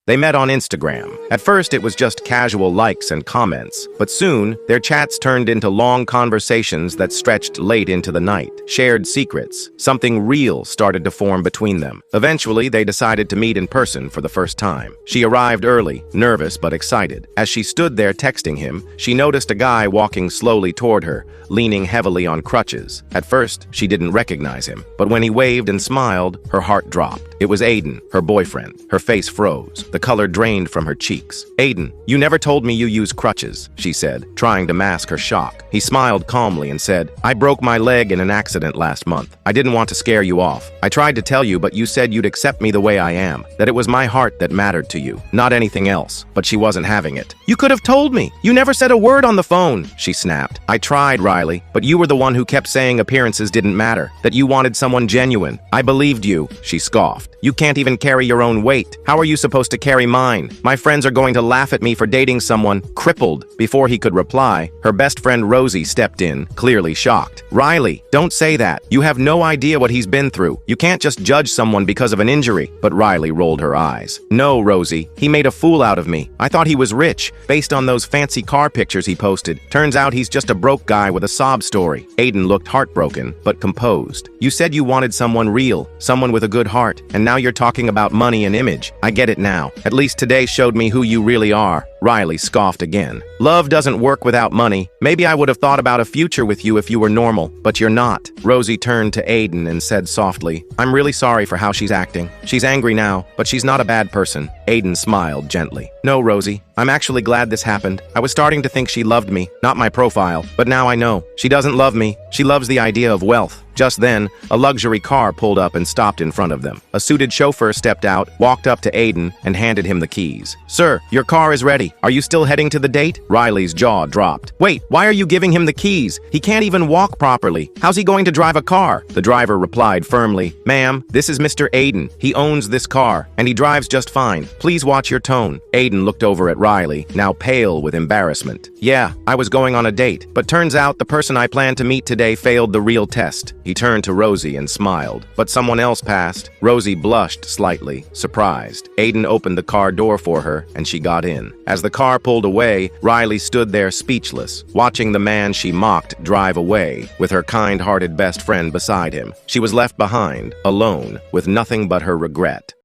They met on Instagram. At first, it was just casual likes and comments, but soon, their chats turned into long conversations that stretched late into the night. Shared secrets. Something real started to form between them. Eventually, they decided to meet in person for the first time. She arrived early, nervous but excited. As she stood there texting him, she noticed a guy walking slowly toward her, leaning heavily on crutches. At first, she didn't recognize him, but when he waved and smiled, her heart dropped. It was Aiden, her boyfriend. Her face froze. The color drained from her cheeks. "Aiden, you never told me you use crutches," she said, trying to mask her shock. He smiled calmly and said, "I broke my leg in an accident last month. I didn't want to scare you off. I tried to tell you, but you said you'd accept me the way I am, that it was my heart that mattered to you, not anything else." But she wasn't having it. "You could have told me. You never said a word on the phone," she snapped. "I tried, Riley, but you were the one who kept saying appearances didn't matter, that you wanted someone genuine. I believed you," she scoffed. "You can't even carry your own weight. How are you supposed to carry mine? My friends are going to laugh at me for dating someone crippled." Before he could reply, her best friend Rosie stepped in, clearly shocked. "Riley, don't say that. You have no idea what he's been through. You can't just judge someone because of an injury." But Riley rolled her eyes. "No, Rosie, he made a fool out of me. I thought he was rich, based on those fancy car pictures he posted. Turns out he's just a broke guy with a sob story." Aiden looked heartbroken, but composed. "You said you wanted someone real, someone with a good heart, and now you're talking about money and image. I get it now. At least today showed me who you really are." Riley scoffed again. "Love doesn't work without money. Maybe I would have thought about a future with you if you were normal, but you're not." Rosie turned to Aiden and said softly, "I'm really sorry for how she's acting. She's angry now, but she's not a bad person." Aiden smiled gently. "No, Rosie, I'm actually glad this happened. I was starting to think she loved me, not my profile, but now I know. She doesn't love me. She loves the idea of wealth." Just then, a luxury car pulled up and stopped in front of them. A suited chauffeur stepped out, walked up to Aiden, and handed him the keys. "Sir, your car is ready. Are you still heading to the date?" Riley's jaw dropped. "Wait, why are you giving him the keys? He can't even walk properly. How's he going to drive a car?" The driver replied firmly, "Ma'am, this is Mr. Aiden. He owns this car, and he drives just fine. Please watch your tone." Aiden looked over at Riley, now pale with embarrassment. "Yeah, I was going on a date, but turns out the person I planned to meet today failed the real test." He turned to Rosie and smiled. "But someone else passed." Rosie blushed slightly, surprised. Aiden opened the car door for her, and she got in. As the car pulled away, Riley stood there speechless, watching the man she mocked drive away, with her kind-hearted best friend beside him. She was left behind, alone, with nothing but her regret.